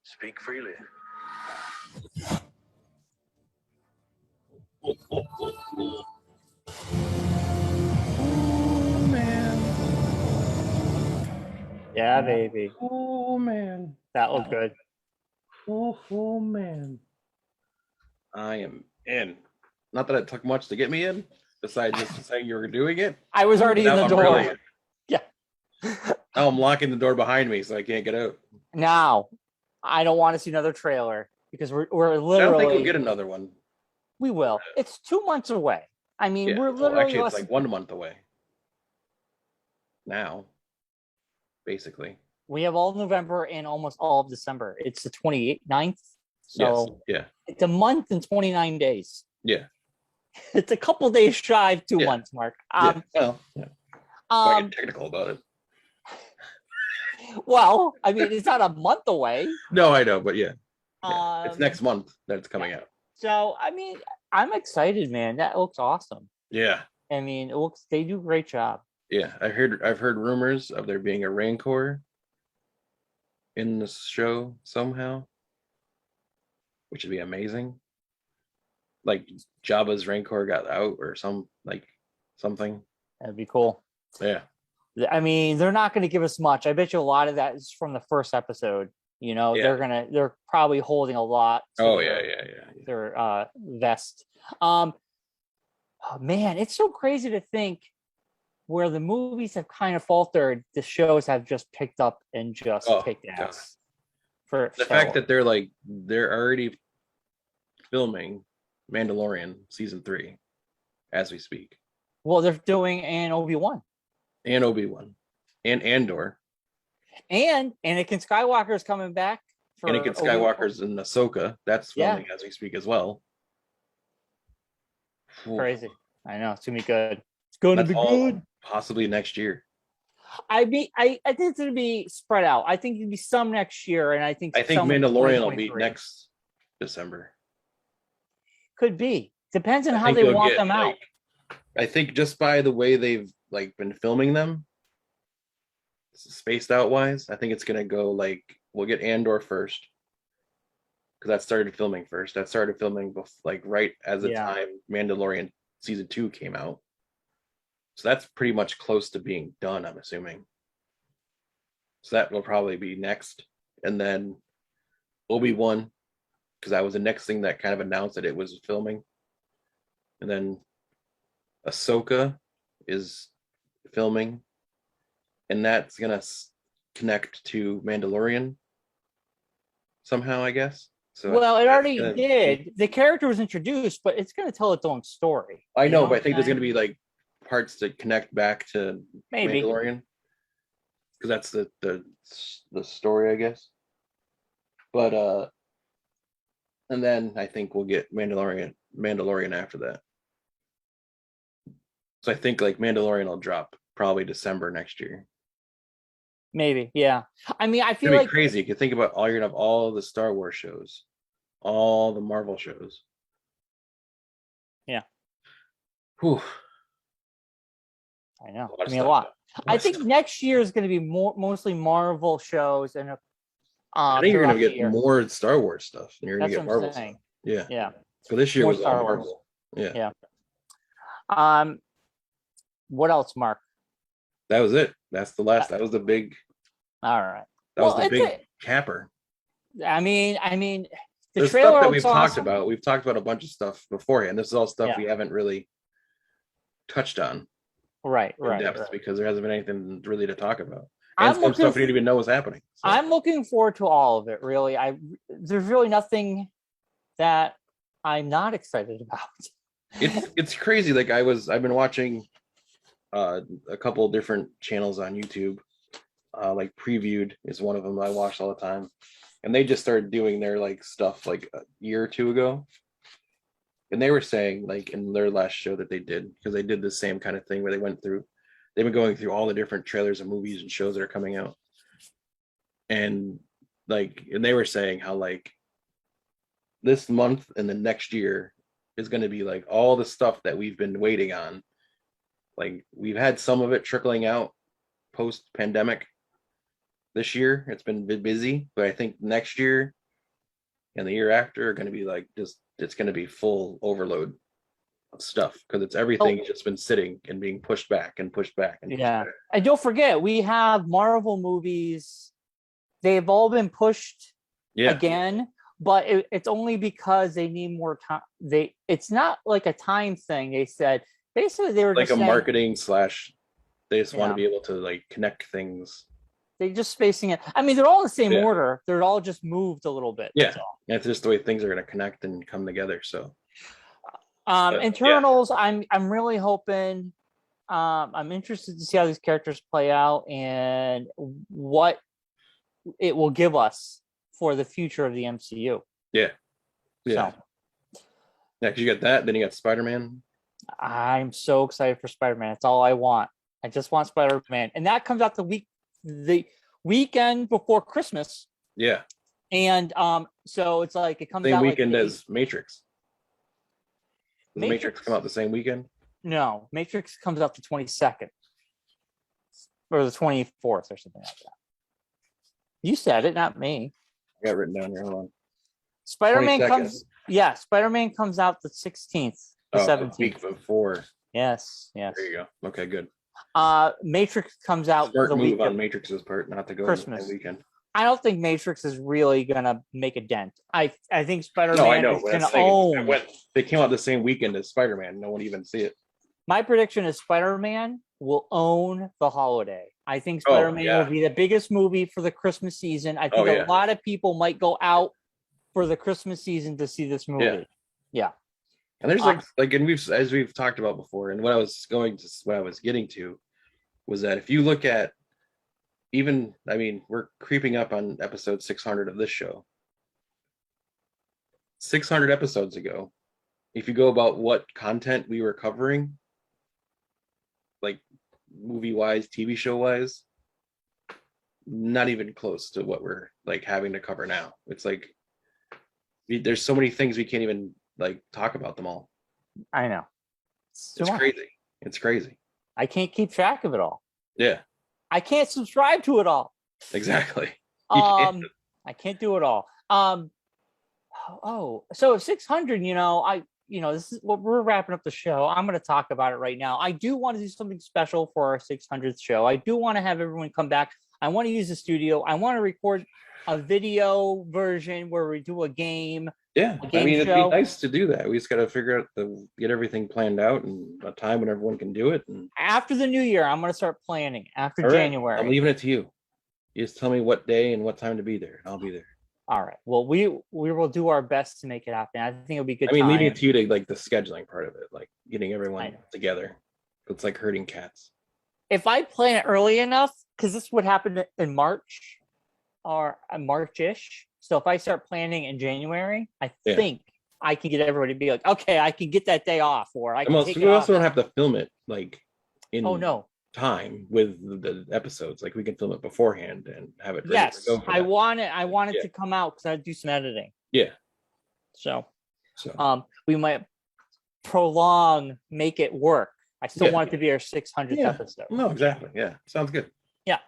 [SPEAKER 6] Speak freely.
[SPEAKER 1] Oh, man.
[SPEAKER 2] Yeah, baby.
[SPEAKER 1] Oh, man.
[SPEAKER 2] That looked good.
[SPEAKER 1] Oh, man. I am in. Not that it took much to get me in, besides just saying you were doing it.
[SPEAKER 2] I was already in
[SPEAKER 1] Now
[SPEAKER 2] the
[SPEAKER 1] I'm
[SPEAKER 2] door.
[SPEAKER 1] really in.
[SPEAKER 2] Yeah.
[SPEAKER 1] Now I'm locking the door behind me so I can't get out.
[SPEAKER 2] Now, I don't want to see another trailer because we're
[SPEAKER 1] I don't
[SPEAKER 2] literally
[SPEAKER 1] think we'll get another one.
[SPEAKER 2] we will. It's 2 months away. I mean,
[SPEAKER 1] Yeah.
[SPEAKER 2] we're
[SPEAKER 1] Well,
[SPEAKER 2] literally
[SPEAKER 1] actually,
[SPEAKER 2] less
[SPEAKER 1] it's like 1 month away. Now, basically.
[SPEAKER 2] we have all of November and almost all of December. It's the 29th. So
[SPEAKER 1] Yes.
[SPEAKER 2] it's a month and 29 days.
[SPEAKER 1] Yeah.
[SPEAKER 2] It's a couple days shy of 2
[SPEAKER 1] Yeah.
[SPEAKER 2] months, Mark.
[SPEAKER 1] Yeah. Well, yeah. I
[SPEAKER 2] Um,
[SPEAKER 1] get technical about it.
[SPEAKER 2] well, I mean, it's not a month away.
[SPEAKER 1] No, I know, but yeah. It's
[SPEAKER 2] Um,
[SPEAKER 1] next month that it's coming out.
[SPEAKER 2] So, I mean, I'm excited, man. That looks awesome.
[SPEAKER 1] Yeah.
[SPEAKER 2] I mean, it looks they do a great job.
[SPEAKER 1] Yeah. I've heard rumors of there being a Rancor in this show somehow, which would be amazing. Like Jabba's Rancor got out or something.
[SPEAKER 2] That'd be cool.
[SPEAKER 1] Yeah.
[SPEAKER 2] I mean, they're not going to give us much. I bet you a lot of that is from the first episode. You know,
[SPEAKER 1] Yeah.
[SPEAKER 2] they're probably holding a lot. to
[SPEAKER 1] Oh
[SPEAKER 2] their-
[SPEAKER 1] yeah.
[SPEAKER 2] their vest. Oh, man, it's so crazy to think where the movies have kind of faltered, the shows have just picked up and just
[SPEAKER 1] Oh,
[SPEAKER 2] kicked
[SPEAKER 1] God.
[SPEAKER 2] ass. For
[SPEAKER 1] The fact that they're already filming Mandalorian season 3 as we speak,
[SPEAKER 2] well, they're doing an Obi-Wan
[SPEAKER 1] and Obi-Wan and Andor,
[SPEAKER 2] and Anakin Skywalker is coming back. For
[SPEAKER 1] Anakin Skywalker's in Ahsoka. That's
[SPEAKER 2] Yeah.
[SPEAKER 1] filming as we speak as well. Oof.
[SPEAKER 2] Crazy. I know it's gonna be good. It's gonna
[SPEAKER 1] That's
[SPEAKER 2] be
[SPEAKER 1] all
[SPEAKER 2] good.
[SPEAKER 1] possibly next year.
[SPEAKER 2] I think it's gonna be spread out. I think it'll be some next year, and I think some in
[SPEAKER 1] Mandalorian will be
[SPEAKER 2] 2023.
[SPEAKER 1] next December.
[SPEAKER 2] Could be. Depends on
[SPEAKER 1] I
[SPEAKER 2] how
[SPEAKER 1] think
[SPEAKER 2] they
[SPEAKER 1] they'll
[SPEAKER 2] want
[SPEAKER 1] get,
[SPEAKER 2] them out.
[SPEAKER 1] like, I think just by the way they've been filming them, spaced out wise, I think it's gonna go we'll get Andor first because that started filming first. That started filming right as the
[SPEAKER 2] Yeah.
[SPEAKER 1] time Mandalorian season 2 came out. So that's pretty much close to being done, I'm assuming. So that will probably be next, and then Obi-Wan, because that was the next thing that kind of announced that it was filming. And then Ahsoka is filming, and that's gonna connect to Mandalorian somehow, I guess. So
[SPEAKER 2] Well, it
[SPEAKER 1] that's
[SPEAKER 2] already
[SPEAKER 1] gonna-
[SPEAKER 2] did. The character was introduced, but it's gonna tell its own story.
[SPEAKER 1] I
[SPEAKER 2] You
[SPEAKER 1] know,
[SPEAKER 2] what
[SPEAKER 1] but I
[SPEAKER 2] I'm
[SPEAKER 1] think there's
[SPEAKER 2] saying?
[SPEAKER 1] gonna be parts that connect back to
[SPEAKER 2] Maybe.
[SPEAKER 1] Mandalorian, because that's the story, I guess. But and then I think we'll get Mandalorian after that. So I think Mandalorian will drop probably December next year.
[SPEAKER 2] Maybe, yeah. I mean, I
[SPEAKER 1] It's
[SPEAKER 2] feel
[SPEAKER 1] gonna be
[SPEAKER 2] like
[SPEAKER 1] crazy. You can think about you're gonna have all the Star Wars shows, all the Marvel shows.
[SPEAKER 2] Yeah.
[SPEAKER 1] Whew.
[SPEAKER 2] I know.
[SPEAKER 1] A lot
[SPEAKER 2] I
[SPEAKER 1] of
[SPEAKER 2] mean, a
[SPEAKER 1] stuff.
[SPEAKER 2] lot. I
[SPEAKER 1] of
[SPEAKER 2] think
[SPEAKER 1] stuff.
[SPEAKER 2] next year is going to be mostly Marvel shows and
[SPEAKER 1] I think you're
[SPEAKER 2] throughout
[SPEAKER 1] gonna
[SPEAKER 2] the
[SPEAKER 1] get
[SPEAKER 2] year.
[SPEAKER 1] more Star Wars stuff, and you're gonna
[SPEAKER 2] That's
[SPEAKER 1] get
[SPEAKER 2] what I'm
[SPEAKER 1] Marvel
[SPEAKER 2] saying.
[SPEAKER 1] stuff. Yeah.
[SPEAKER 2] Yeah.
[SPEAKER 1] So this year
[SPEAKER 2] More
[SPEAKER 1] was all
[SPEAKER 2] Star Wars.
[SPEAKER 1] Marvel. Yeah.
[SPEAKER 2] Yeah. What else, Mark?
[SPEAKER 1] That was it. That's the last. That was the big.
[SPEAKER 2] All right.
[SPEAKER 1] That
[SPEAKER 2] Well,
[SPEAKER 1] was the
[SPEAKER 2] it's
[SPEAKER 1] big capper.
[SPEAKER 2] I mean, the
[SPEAKER 1] There's
[SPEAKER 2] trailer
[SPEAKER 1] stuff that
[SPEAKER 2] looks
[SPEAKER 1] we've talked
[SPEAKER 2] awesome.
[SPEAKER 1] about. We've talked about a bunch of stuff beforehand. This is all stuff
[SPEAKER 2] Yeah.
[SPEAKER 1] we haven't really touched on.
[SPEAKER 2] Right,
[SPEAKER 1] in
[SPEAKER 2] right,
[SPEAKER 1] depth
[SPEAKER 2] right.
[SPEAKER 1] because there hasn't been anything really to talk about. And
[SPEAKER 2] I'm
[SPEAKER 1] some
[SPEAKER 2] looking
[SPEAKER 1] stuff we didn't even know was happening. So.
[SPEAKER 2] I'm looking forward to all of it, really. There's really nothing that I'm not excited about.
[SPEAKER 1] It's crazy. Like I've been watching a couple different channels on YouTube. Like Previewed is one of them I watch all the time. And they just started doing their like stuff like a year or two ago. And they were saying, like, in their last show that they did, because they did the same kind of thing where they've been going through all the different trailers and movies and shows that are coming out. And they were saying how like this month and the next year is going to be like all the stuff that we've been waiting on. Like we've had some of it trickling out post pandemic this year. It's been busy, but I think next year and the year after are going to be like it's going to be full overload of stuff because it's everything just been sitting and being pushed back and pushed back and pushed back.
[SPEAKER 2] And don't forget, we have Marvel movies. They've all been pushed again, but it's only because they need more time. It's not like a time thing. They said basically they were
[SPEAKER 1] like
[SPEAKER 2] just
[SPEAKER 1] a
[SPEAKER 2] saying,
[SPEAKER 1] marketing / they just want to be able to like connect things.
[SPEAKER 2] They just spacing it. I mean, they're all in the same order. They're all just moved a little bit.
[SPEAKER 1] Yeah, it's just the way things are going to connect and come together. So,
[SPEAKER 2] Internals, I'm really hoping. I'm interested to see how these characters play out and what it will give us for the future of the MCU.
[SPEAKER 1] Yeah.
[SPEAKER 2] So,
[SPEAKER 1] because you got that, then you got Spider-Man.
[SPEAKER 2] I'm so excited for Spider-Man. That's all I want. I just want Spider-Man, and that comes out the weekend before Christmas.
[SPEAKER 1] Yeah.
[SPEAKER 2] And so it's like it comes
[SPEAKER 1] same
[SPEAKER 2] out
[SPEAKER 1] weekend
[SPEAKER 2] like
[SPEAKER 1] as Matrix. Does Matrix come out the same weekend?
[SPEAKER 2] No, Matrix comes out the 22nd or the 24th or something like that. You said it, not me.
[SPEAKER 1] I got written down here. Hold on.
[SPEAKER 2] Spider-Man
[SPEAKER 1] 22nd.
[SPEAKER 2] Spider-Man comes out the 16th, the 17th.
[SPEAKER 1] Week before.
[SPEAKER 2] Yes.
[SPEAKER 1] There you go. Okay, good.
[SPEAKER 2] Matrix comes out
[SPEAKER 1] Smart
[SPEAKER 2] the
[SPEAKER 1] move
[SPEAKER 2] weekend
[SPEAKER 1] on Matrix's part, not to go
[SPEAKER 2] Christmas
[SPEAKER 1] on the weekend.
[SPEAKER 2] I don't think Matrix is really gonna make a dent. I think Spider-Man
[SPEAKER 1] No, I know.
[SPEAKER 2] is gonna own.
[SPEAKER 1] They came out the same weekend as Spider-Man. No one even see it.
[SPEAKER 2] My prediction is Spider-Man will own the holiday. I think Spider-Man will be the biggest movie for the Christmas season. I think a lot of people might go out for the Christmas season to see this movie. Yeah.
[SPEAKER 1] And there's and we've talked about before, and what I was getting to was that if you look at we're creeping up on episode 600 of this show. 600 episodes ago, if you go about what content we were covering, like movie-wise, TV show-wise, not even close to what we're like having to cover now. It's like there's so many things we can't even like talk about them all.
[SPEAKER 2] I know.
[SPEAKER 1] It's crazy. It's crazy.
[SPEAKER 2] I can't keep track of it all.
[SPEAKER 1] Yeah.
[SPEAKER 2] I can't subscribe to it all.
[SPEAKER 1] Exactly.
[SPEAKER 2] I can't do it all. So 600, this is what we're wrapping up the show. I'm going to talk about it right now. I do want to do something special for our 600th show. I do want to have everyone come back. I want to use the studio. I want to record a video version where we do a game.
[SPEAKER 1] Yeah, it'd be nice to do that. We just got to figure out get everything planned out and a time when everyone can do it. And
[SPEAKER 2] after the new year, I'm going to start planning after January.
[SPEAKER 1] I'm leaving it to you. You just tell me what day and what time to be there, and I'll be there.
[SPEAKER 2] All right. Well, we will do our best to make it happen. I think it'll be good.
[SPEAKER 1] Leaving it to you to like the scheduling part of it, like getting everyone together. It's like herding cats.
[SPEAKER 2] If I plan it early enough, because this would happen in March or March-ish. So if I start planning in January, I think I can get everybody to be like, okay, I can get that day off, or I can take it off.
[SPEAKER 1] We also don't have to film it like in time with the episodes. Like we can film it beforehand and have it.
[SPEAKER 2] Yes, I want it to come out because I do some editing.
[SPEAKER 1] Yeah.
[SPEAKER 2] So we might make it work. I still want it to be our 600th episode.
[SPEAKER 1] No, exactly. Yeah, sounds good.
[SPEAKER 2] Yeah.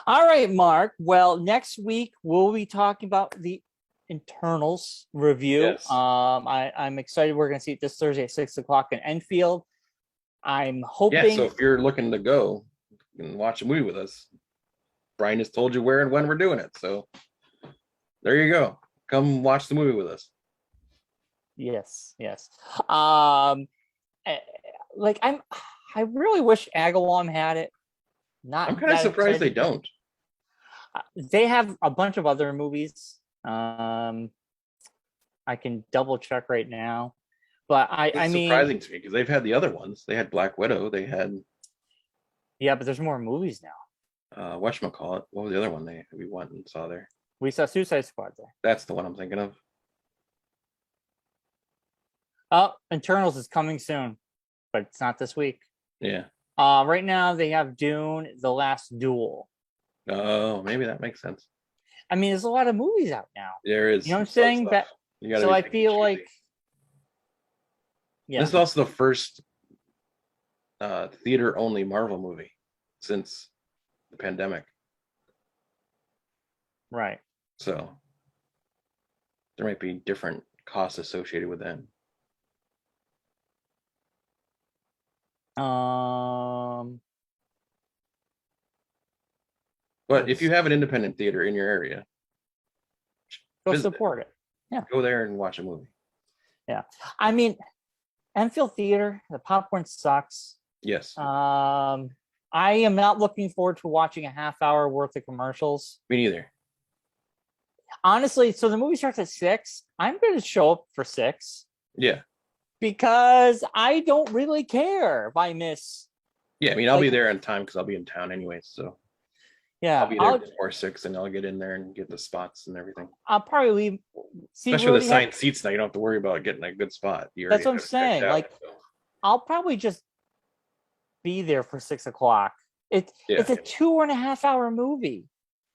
[SPEAKER 2] All right, Mark. Well, next week we'll be talking about the Internals review.
[SPEAKER 1] Yes.
[SPEAKER 2] I'm excited. We're going to see it this Thursday at 6:00 in Enfield. I'm hoping.
[SPEAKER 1] Yeah. So if you're looking to go and watch a movie with us, Brian has told you where and when we're doing it. So there you go. Come watch the movie with us. Yes.
[SPEAKER 2] Yes. I really wish Agalom had it. Not
[SPEAKER 1] I'm kind of
[SPEAKER 2] that
[SPEAKER 1] surprised they
[SPEAKER 2] excited.
[SPEAKER 1] don't.
[SPEAKER 2] They have a bunch of other movies. I can double check right now, but
[SPEAKER 1] It's
[SPEAKER 2] I mean,
[SPEAKER 1] surprising to me because they've had the other ones. They had Black Widow. They had
[SPEAKER 2] yeah, but there's more movies now.
[SPEAKER 1] whatchamacallit. What was the other one we went and saw there?
[SPEAKER 2] We saw Suicide Squad there.
[SPEAKER 1] That's the one I'm thinking of.
[SPEAKER 2] Oh, Internals is coming soon, but it's not this week.
[SPEAKER 1] Yeah.
[SPEAKER 2] Right now they have Dune: The Last Duel.
[SPEAKER 1] Oh, maybe that makes sense.
[SPEAKER 2] I mean, there's a lot of movies out now.
[SPEAKER 1] There is.
[SPEAKER 2] You know what I'm
[SPEAKER 1] some
[SPEAKER 2] saying?
[SPEAKER 1] stuff.
[SPEAKER 2] That
[SPEAKER 1] You gotta
[SPEAKER 2] so
[SPEAKER 1] be
[SPEAKER 2] I
[SPEAKER 1] thinking
[SPEAKER 2] feel
[SPEAKER 1] cheesy.
[SPEAKER 2] like, yeah,
[SPEAKER 1] This is also the first theater only Marvel movie since the pandemic.
[SPEAKER 2] right.
[SPEAKER 1] So there might be different costs associated with that. But if you have an independent theater in your area,
[SPEAKER 2] Go
[SPEAKER 1] visit it.
[SPEAKER 2] support it.
[SPEAKER 1] Go there and watch a movie.
[SPEAKER 2] Yeah, I mean, Enfield Theater, the popcorn sucks.
[SPEAKER 1] Yes.
[SPEAKER 2] I am not looking forward to watching a half hour worth of commercials.
[SPEAKER 1] Me neither.
[SPEAKER 2] Honestly, so the movie starts at 6. I'm going to show up for 6
[SPEAKER 1] Yeah.
[SPEAKER 2] because I don't really care if I miss.
[SPEAKER 1] Yeah. I mean, I'll be
[SPEAKER 2] Like-
[SPEAKER 1] there on time because I'll be in town anyway. So
[SPEAKER 2] Yeah,
[SPEAKER 1] I'll be there before 6 and I'll get in there and get the spots and everything.
[SPEAKER 2] I'll probably leave. See, we
[SPEAKER 1] Especially with the
[SPEAKER 2] already have-
[SPEAKER 1] assigned seats now, you don't have to worry about getting a good spot. You
[SPEAKER 2] That's
[SPEAKER 1] already
[SPEAKER 2] what I'm
[SPEAKER 1] have it checked
[SPEAKER 2] saying,
[SPEAKER 1] out,
[SPEAKER 2] like-
[SPEAKER 1] so.
[SPEAKER 2] I'll probably just be there for 6 o'clock. It's
[SPEAKER 1] Yeah.
[SPEAKER 2] a 2.5 hour movie,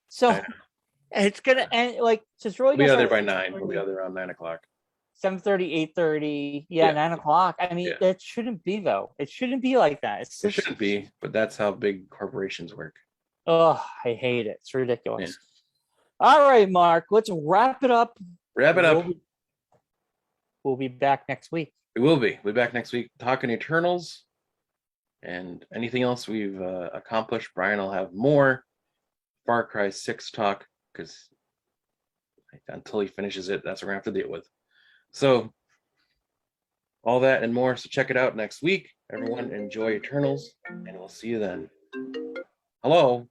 [SPEAKER 2] so
[SPEAKER 1] I know.
[SPEAKER 2] it's gonna end like so it's really
[SPEAKER 1] We'll be out
[SPEAKER 2] gonna
[SPEAKER 1] there by
[SPEAKER 2] start
[SPEAKER 1] 9. We'll be out there around 9 o'clock.
[SPEAKER 2] 7:30, 8:30, yeah,
[SPEAKER 1] Yeah.
[SPEAKER 2] 9 o'clock. I mean,
[SPEAKER 1] Yeah.
[SPEAKER 2] that shouldn't be though. It shouldn't be like that. It's
[SPEAKER 1] It
[SPEAKER 2] just,
[SPEAKER 1] shouldn't be, but that's how big corporations work.
[SPEAKER 2] oh, I hate it. It's ridiculous. All right, Mark, let's wrap it up.
[SPEAKER 1] Wrap it up.
[SPEAKER 2] We'll be back next week.
[SPEAKER 1] We will be. We'll be back next week talking Eternals and anything else we've accomplished. Brian will have more Far Cry 6 talk because until he finishes it, that's what we're going to have to deal with. So, all that and more. So, check it out next week. Everyone, enjoy Eternals, and we'll see you then. Hello.